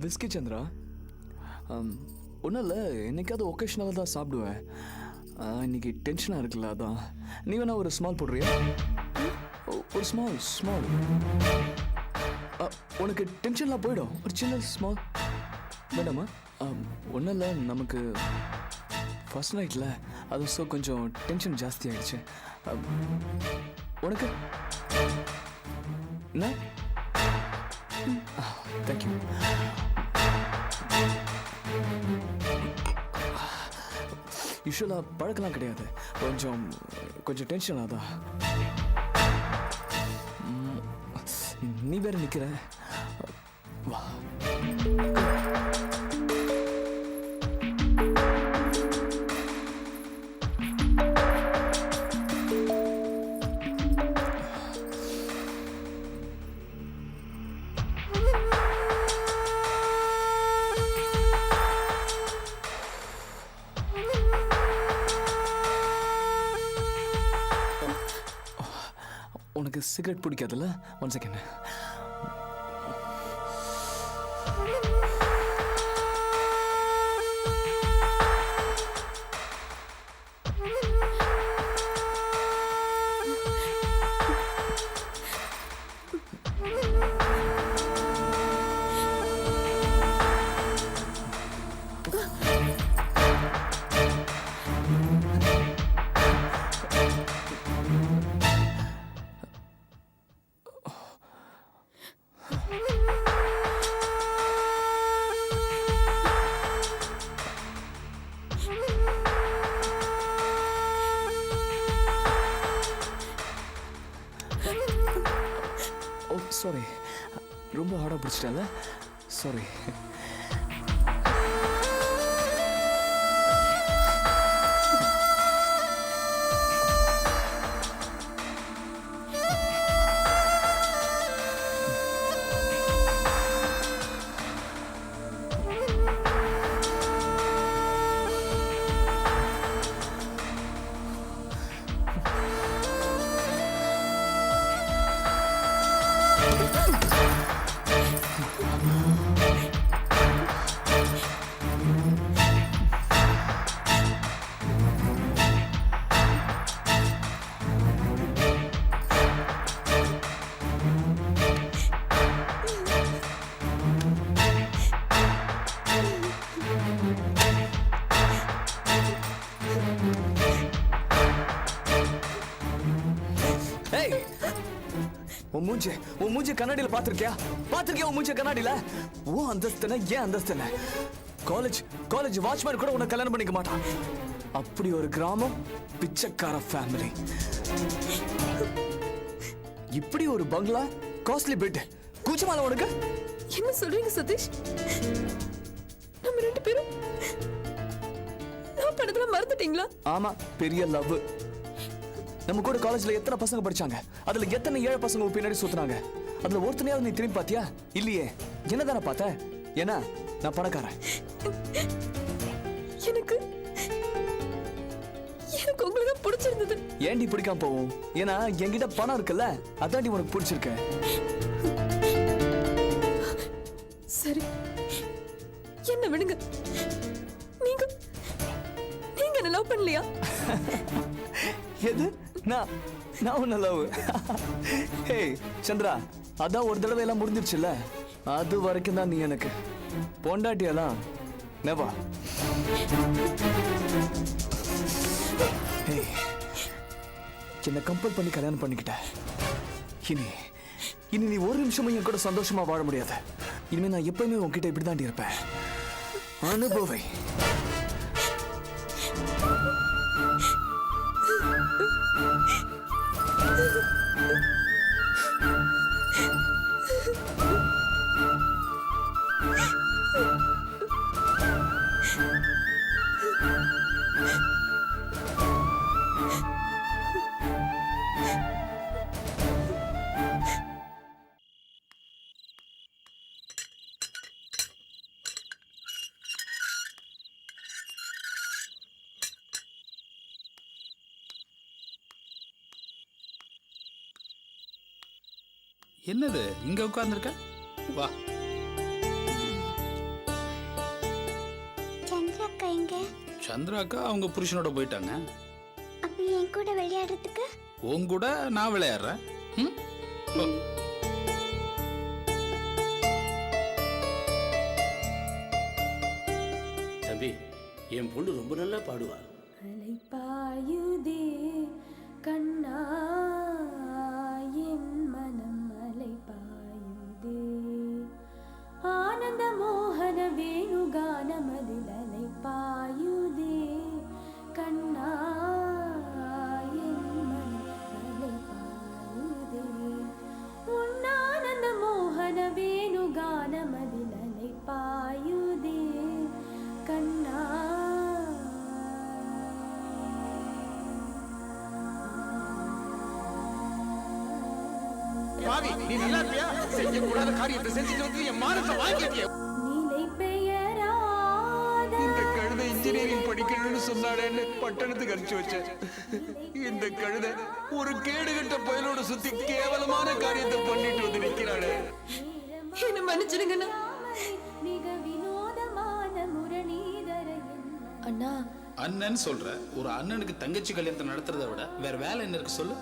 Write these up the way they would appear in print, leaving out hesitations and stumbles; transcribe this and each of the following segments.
Biscuit Chandra. ஒன்றும் இல்லை, என்னைக்காவது ஒகேஷ்னலாக தான் சாப்பிடுவேன். இன்னைக்கு டென்ஷனாக இருக்குல்ல, அதான். நீ வேணா ஒரு ஸ்மால் போடுறியா? ஒரு ஸ்மால். உனக்கு டென்ஷன்லாம் போயிடும். ஒரு சின்ன ஸ்மால் வேண்டாமா? ஒன்றும் இல்லை, நமக்கு ஃபர்ஸ்ட் நைட்டில் அது ஸோ கொஞ்சம் டென்ஷன் ஜாஸ்தி ஆகிடுச்சு. உனக்கு என்ன? தேங்க்யூ. யூஸ்வலாக பழக்கலாம் கிடையாது, கொஞ்சம் டென்ஷன் ஆதான். நீ வேற நிற்கிற, வா. உனக்கு சிகரெட் பிடிக்காதுல்ல? 1 செகண்ட். சாரி, ரொம்ப ஹார்டாக பிடிச்சிட்டல. சாரி. உன் மூஞ்சி கண்ணாடியில் பார்த்திருக்கியா? உன் மூஞ்சி கண்ணாடியில? ஓ அந்தஸ்துன ஏன் அந்தஸ்துன? காலேஜ் வாட்ச்மேன் கூட உன்னை கல்யாணம் பண்ணிக்க மாட்டான். அப்படி ஒரு கிராமம், பிச்சைக்கார ஃபேமிலி. இப்படி ஒரு பங்களா, காஸ்ட்லி பெட். கூச்சமால உனக்கு? என்ன சொல்றீங்க சதீஷ்? நம்ம 2 பேரும் லவ் பண்ணதெல்லாம் மறந்துட்டீங்களா? ஆமா, பெரிய லவ். நம்ம கூட காலேஜ்ல எத்தனை பசங்க படிச்சாங்க, அதுல எத்தனை ஏழை பசங்க பின்னாடி சுத்துனாங்க. அதுல ஒருத்தனையாவது நீ திரும்பி பாத்தியா? இல்லையே. என்னதானே பார்த்த? ஏன்னா நான் பணக்காரன். எனக்கு உங்களை தான் பிடிச்சிருந்தது. ஏன்டி பிடிக்காம போவோம்? ஏன்னா என்கிட்ட பணம் இருக்குல்ல, அதான்டி உனக்கு பிடிச்சிருக்க. சரி, என்ன விடுங்க. நீங்க என்ன லவ் பண்ணலையா? எது? நான் உன்ன லவ்? ஹே சந்திரா, அதான் ஒரு தடவை எல்லாம் முடிஞ்சிருச்சுல்ல, அது வரைக்கும் தான் நீ எனக்கு. பொண்டாட்டியெல்லாம் நெவா. என்ன கம்பல் பண்ணி கல்யாணம் பண்ணிக்கிட்ட. இனி நீ ஒரு நிமிஷமும் என் கூட சந்தோஷமா வாழ முடியாது. இனிமே நான் எப்பவுமே உன்கிட்ட இப்படி தாண்டி இருப்பேன். அனுபவை. என்னது இங்க உட்கார்ந்துருக்க? வா. சந்திராக்கா அவங்க புருஷனோட போயிட்டாங்க. அப்ப என் கூட விளையாடுறதுக்கு உன் கூட நான் விளையாடுறேன். ம்? ஓ. தம்பி, என் பொண்ணு ரொம்ப நல்லா பாடுவா. அலைப்பாயுதே கண்ணா என் மனம் அலைப்பாயுதே ஆனந்த மோகன வேணுகானமதில் அலைப்பாயுதே கண்ணா என் மனம் அலைப்பாயுதே உன்னானந்த மோகன வேணுகானமதில் அலைப்பாயுதே கண்ணா. பாவி, நீ நல்லா இருப்பியா? செய்யக்கூடாத காரியத்தை செஞ்சுட்டு வந்து என் மானத்தை வாங்கிட்டிய. நீலை பெயராத இந்த கழுதை இன்ஜினியரிங் படிக்கணும்னு சொன்னாடேன்னு பட்டணத்துக்கு அனுப்பிச்சு வச்சேன். இந்த கழுதை ஒரு கேடுகட்ட பயலோட சுத்தி கேவலமான காரியத்தை பண்ணிட்டு வந்து நிக்கிறாளே. என்ன மன்னிச்சிடுங்கண்ணா. மிக வினோதமான முரளிதர அண்ணா, அண்ணன் சொல்ற, ஒரு அண்ணனுக்கு தங்கச்சி கல்யாணத்தை நடத்துறதை விட வேற வேலை என்ன இருக்கு சொல்லு?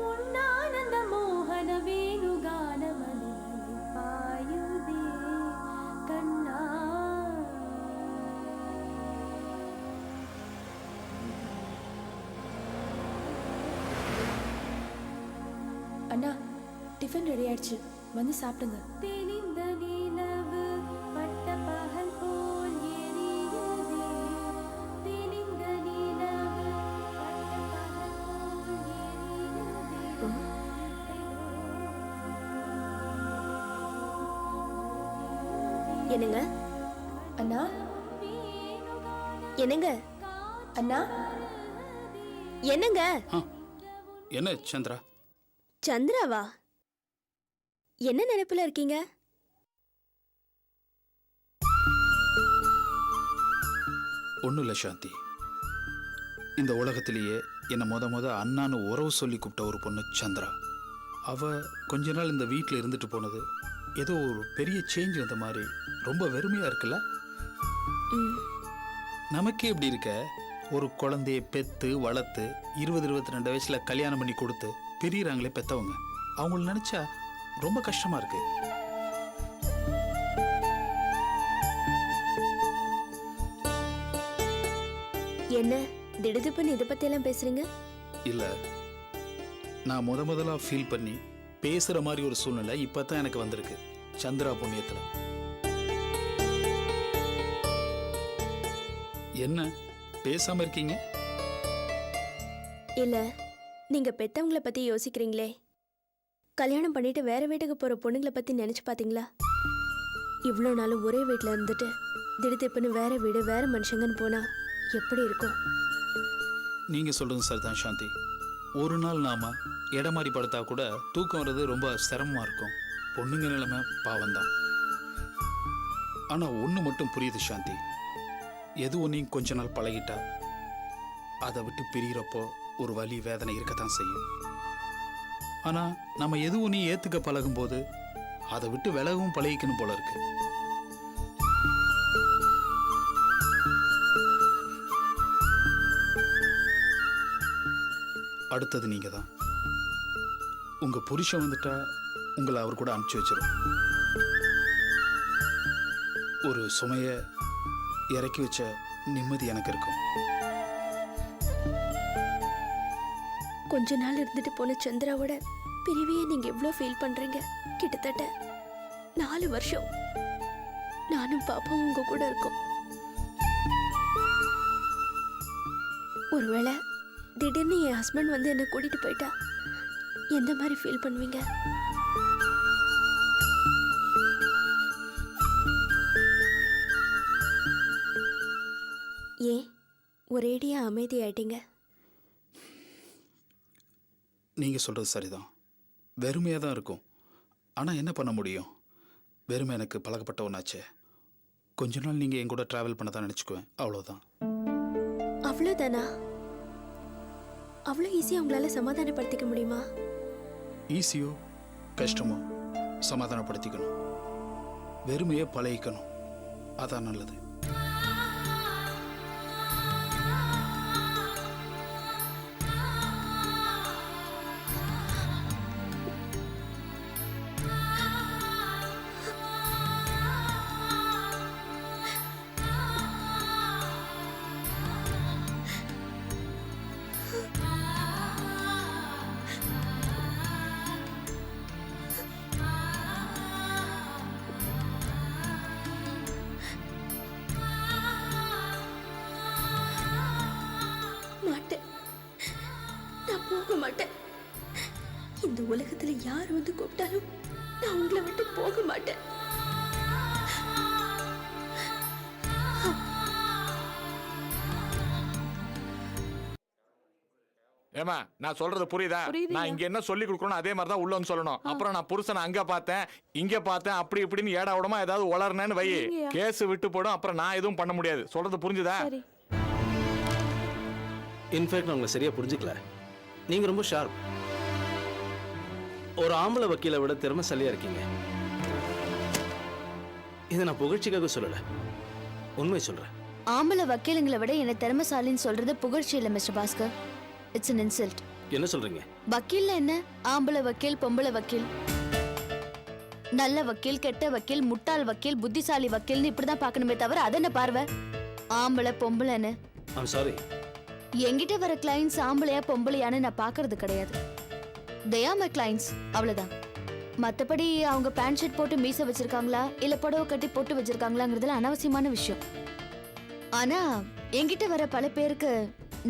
உன்னானந்த மோகன வேணுகானமதில் பாயுதே கண்ணா. அண்ணா, டிஃபன் ரெடி ஆயிடுச்சு, வந்து சாப்பிடுங்க. தெளிந்த நிலவு பட்ட பகல் போல் எரியுதே. தெளிந்த நிலவு பட்ட பகல் போல் எரியுதே. என்னங்க அண்ணா, என்னங்க அண்ணா, என்னங்க ஆ, என்ன சந்திரா? சந்திராவா? என்ன நினைப்புல இருக்கீங்க? ஒன்றும் இல்லை சாந்தி. இந்த உலகத்திலேயே என்னை முத அண்ணான்னு உறவு சொல்லி கூப்பிட்ட ஒரு பொண்ணு சந்திரா. அவ கொஞ்ச நாள் இந்த வீட்டில் இருந்துட்டு போனது ஏதோ ஒரு பெரிய சேஞ்ச் வந்த மாதிரி ரொம்ப வெறுமையா இருக்குல்ல? நமக்கே இப்படி இருக்க, ஒரு குழந்தைய பெத்து வளர்த்து 20-22 வயசுல கல்யாணம் பண்ணி கொடுத்து பிரியிறாங்களே பெத்தவங்க, அவங்கள நினைச்சா ரொம்ப கஷ்டமா இருக்கு. என்ன திடுதிப்புன்னு இதை பத்தி எல்லாம் பேசுறீங்க? இல்ல, நான் முதலா ஃபீல் பண்ணி பேசுற மாதிரி ஒரு சூழ்நிலை இப்பதான் எனக்கு வந்திருக்கு சந்திரா புண்ணியத்துல. என்ன பேசாம இருக்கீங்க? இல்ல, நீங்க பெத்தவங்கள பத்தி யோசிக்கிறீங்களே, கல்யாணம் பண்ணிட்டு வேற வீட்டுக்கு போற பொண்ணுங்களை பத்தி நினைச்சு பாத்தீங்களா? இவ்வளோ நாளும் ஒரே வீட்டுல இருந்துட்டு திடுதிப்புன்னு வேற வீடு வேற மனுஷங்கன்னு போனா எப்படி இருக்கும்? நீங்க சொல்றது சரிதான் சாந்தி. ஒரு நாள் நாம இடமாறி படுத்தா கூட தூக்கம் வர்றது ரொம்ப சிரமமா இருக்கும். பொண்ணுங்க நிலைமை பாவம்தான். ஆனா ஒண்ணு மட்டும் புரியுது சாந்தி, எது ஒன்றையும் கொஞ்ச நாள் பழகிட்டா அதை விட்டு பிரிகிறப்போ ஒரு வலி வேதனை இருக்கத்தான் செய்யும். ஆனா நம்ம எது ஒன்றையும் ஏத்துக்க பழகும் போது அதை விட்டு விலகவும் பழகிக்கணும் போல இருக்கு. அடுத்தது நீங்க தான். உங்க புருஷன் வந்துட்டா உங்களை அவர் கூட அனுப்பிச்சு வச்சிரும். ஒரு சுமைய இறக்கி வச்ச நிம்மதி எனக்கு இருக்கும். கொஞ்ச நாள் இருந்துட்டு போன சந்திராவோட பிரிவையே நீங்க எவ்வளோ ஃபீல் பண்றீங்க? கிட்டத்தட்ட 4 வருஷம் நானும் பாப்பாவும் உங்க கூட இருக்கோம். ஒருவேளை திடீர்னு என் ஹஸ்பண்ட் வந்து என்னை கூட்டிட்டு போயிட்டா எந்த மாதிரி ஃபீல் பண்ணுவீங்க? ஏன் ஒரேடியா அமைதி ஆயிட்டீங்க? நீங்க சொல்றது சரிதான், வெறுமையாக தான் இருக்கும். ஆனா என்ன பண்ண முடியும், வெறுமை எனக்கு பழக்கப்பட்ட ஒன்றாச்சே. கொஞ்ச நாள் நீங்க என் கூட டிராவல் பண்ண தான் நினச்சிக்குவேன், அவ்வளோதான். அவ்வளோதானா? அவ்வளோ ஈஸியாக உங்களால் சமாதானப்படுத்திக்க முடியுமா? ஈஸியோ கஷ்டமோ சமாதானப்படுத்திக்கணும், வெறுமையை பழகிக்கணும். அதான் நல்லது. மாட்டேன், நான் போக மாட்டேன். இந்த உலகத்துல யார் வந்து கூப்பிட்டாலும் நான் உங்களை விட்டு போக மாட்டேன். ஏமா நான் சொல்றது புரியுதா? நான் இங்க என்ன சொல்லி கொடுக்கணும் அதே மாதிரி தான் உள்ள வந்து சொல்லணும். அப்புறம் நான் புருஷனை அங்க பார்த்தேன் இங்க பார்த்தேன் அப்படி இப்படின்னு ஏடா விடமா ஏதாவது உளறனேன்னு வை, கேஸ் விட்டு போடும். அப்புறம் நான் எதுவும் பண்ண முடியாது. சொல்றது புரிஞ்சுதா? இன்ஃபேக்ட் நான் உங்களை சரியா புரிஞ்சுக்கல. நீங்க ரொம்ப ஷார்ப். ஒரு ஆம்பளை வக்கீலை விட திறமைசாலியா இருக்கீங்க. இதை நான் புகழ்ச்சிக்காக சொல்லல, உண்மை சொல்றேன். ஆம்பளை வக்கீலுங்களை விட என்ன திறமைசாலின்னு சொல்றது புகழ்ச்சி இல்ல mister Bhaskar. It's an insult. என்ன சொல்றீங்க? வக்கீல்ல என்ன ஆம்பளை வக்கீல் பொம்பளை வக்கீல், நல்ல வக்கீல் கெட்ட வக்கீல் முட்டாள் வக்கீல் புத்திசாலி வக்கீல்னு இப்படிதான் பார்க்கணுமே தவிர அது என்ன பார்வை ஆம்பளை பொம்பளைன்னு. I'm sorry. என்கிட்ட வர கிளைண்ட்ஸ் ஆம்பளையா பொம்பளையான்னு நான் பார்க்கறது கிடையாது. they are my clients, அவ்வளவுதான். மற்றபடி அவங்க பேண்ட் ஷர்ட் போட்டு மீசை வச்சிருக்காங்களா இல்ல புடவை கட்டி போட்டு வச்சிருக்காங்களாங்கிறதுல அனாவசியமான விஷயம். ஆனா என்கிட்ட வர பல பேருக்கு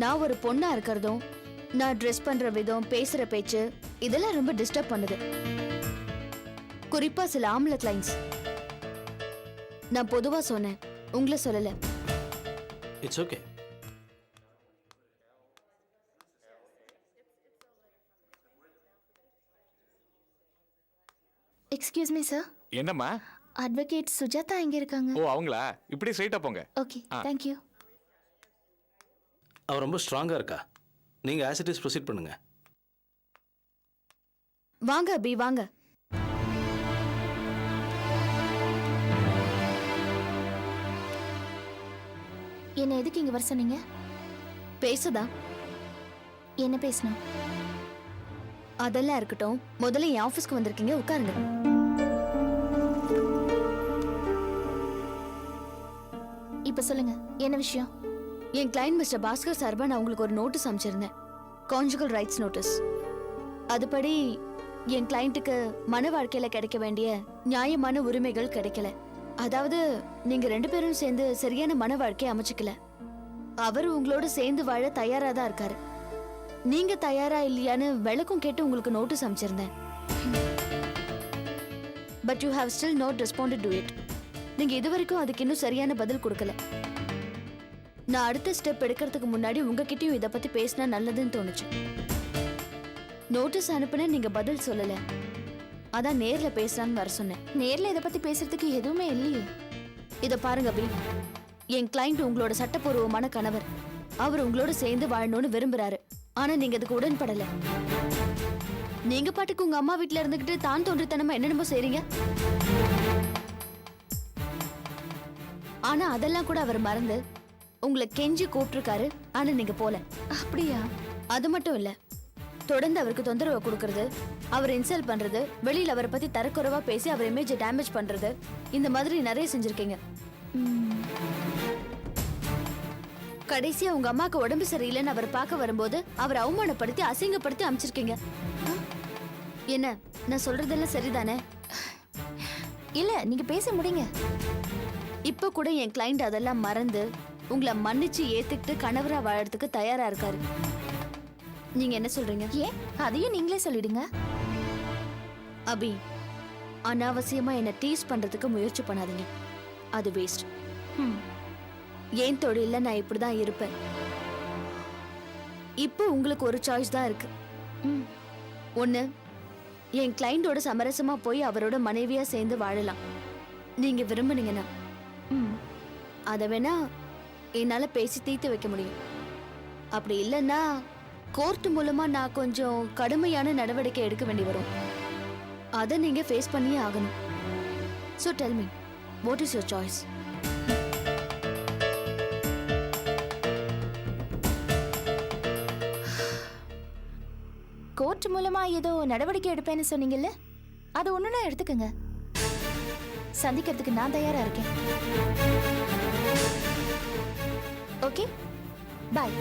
நான் ஒரு பொண்ணா இருக்கிறதும் நான் ட்ரெஸ் பண்ற விதம் பேசுற பேச்சு இதெல்லாம் ரொம்ப டிஸ்டர்ப் பண்ணுது. குறிப்பா சில ஆம்பளை கிளைண்ட்ஸ். நான் பொதுவா சொன்னேன், உங்களை சொல்லல. It's okay. Excuse me sir. என்னம்மா? அட்வொகேட் சுஜாதா எங்க இருக்காங்க? ஓ அவங்களா? இப்படி ஸ்ட்ரைட்டா போங்க. Okay, thank you. அவ ரொம்ப ஸ்ட்ராங்கா இருக்கா. நீங்க ஆஸ் இட் இஸ் ப்ரொசீட் பண்ணுங்க. வாங்க அபி வாங்க. என்ன எதுக்கு இங்க வர சொன்னீங்க? பேசுதா? என்ன பேசணும்? அதெல்லாம் இருக்கட்டும், முதல்ல என் ஆபீஸ்க்கு வந்திருக்கீங்க, உட்காருங்க. இப்ப சொல்லுங்க, என்ன விஷயம்? என் கிளைண்ட் மிஸ்டர் பாஸ்கர் சார்பா நான் உங்களுக்கு ஒரு நோட்டீஸ் அனுப்பிச்சிருந்தேன், கான்ஜுகல் ரைட்ஸ் நோட்டீஸ். அதுபடி என் கிளைண்ட்டுக்கு மன வாழ்க்கையில கிடைக்க வேண்டிய நியாயமான உரிமைகள் கிடைக்கல. அதாவது நீங்க 2 பேரும் சேர்ந்து சரியான மன வாழ்க்கையை அமைச்சுக்கல. அவர் உங்களோட சேர்ந்து வாழ தயாரா தான் இருக்காரு. நீங்க தயாரா இல்லையான்னு விளக்கும் கேட்டு உங்களுக்கு நோட்டீஸ் அனுப்பிச்சிருந்தேன். But you have still not responded to it. நீங்க இதுவரைக்கும் அதுக்கு இன்னும் சரியான பதில் கொடுக்கல. நான் அடுத்த ஸ்டெப் எடுக்கிறதுக்கு முன்னாடி உங்ககிட்டயும் இதை பத்தி பேசினா நல்லதுன்னு தோணுச்சு. நோட்டீஸ் அனுப்புன நீங்க பதில் சொல்லல, அதான் நேர்ல பேசலான்னு வர சொன்னேன். நேர்ல இதை பத்தி பேசுறதுக்கு எதுவுமே இல்லையே. இத பாருங்க அபி, என் கிளைண்ட் உங்களோட சட்டப்பூர்வமான கணவர். அவர் உங்களோட சேர்ந்து வாழணும்னு விரும்புறாரு. ஆனா நீங்க அதுக்கு உடன்படல. நீங்க பாட்டுக்கு உங்க அம்மா வீட்டுல இருந்துகிட்டு தான் தோன்றித்தனமா என்னென்னமோ செய்றீங்க. ஆனா அதெல்லாம் கூட அவர் மறந்து உங்களை கெஞ்சி கூப்பிட்டுருக்காரு. ஆனா நீங்க போல. அப்படியா? அது மட்டும் இல்ல, தொடர்ந்து அவருக்கு தொந்தரவு கொடுக்கறது, அவர் இன்சல்ட் பண்றது, வெளியில அவரை பத்தி தரக்குறைவா பேசி அவர் இமேஜை டேமேஜ் பண்றது, இந்த மாதிரி நிறைய செஞ்சிருக்கீங்க. கடைசியா உங்க அம்மாக்கு உடம்பு சரியில்லைன்னு அவர் பார்க்க வரும்போது அவர் அவமானப்படுத்தி அசிங்கப்படுத்தி அனுப்பிச்சிருக்கீங்க. என்ன நான் சொல்றதெல்லாம் சரிதானே? இல்ல, நீங்க பேச முடியுங்க. இப்ப கூட என் கிளைண்ட் அதெல்லாம் மறந்து உங்களை மன்னிச்சு ஏத்துக்கிட்டு கணவரா வாழறதுக்கு தயாரா இருக்காரு. நீங்க என்ன சொல்றீங்க? ஏன் அதையும் நீங்களே சொல்லிடுங்க. அபி, அனாவசியமா என்ன டீஸ் பண்றதுக்கு முயற்சி பண்ணாதீங்க, அது வேஸ்ட். ஏன் தொழில நான் இப்படிதான் இருப்பேன். இப்போ உங்களுக்கு ஒரு சாய்ஸ் தான் இருக்கு. ஒண்ணு, என் கிளைண்டோட சமரசமா போய் அவரோட மனைவியா சேர்ந்து வாழலாம். நீங்க விரும்புனீங்கன்னா அதை வேணா என்னால பேசி தீர்த்து வைக்க முடியும். அப்படி இல்லைன்னா கோர்ட் மூலமா நான் கொஞ்சம் கடுமையான நடவடிக்கை எடுக்க வேண்டி வரும். அதை நீங்க ஃபேஸ் பண்ணியே ஆகணும். So tell me, what is your choice? Court மூலமா ஏதோ நடவடிக்கை எடுப்பேன்னு சொன்னீங்கல்ல, அது ஒண்ணுனா எடுத்துக்கங்க. சந்திக்கிறதுக்கு நான் தயாரா இருக்கேன். ஓகே, பாய்.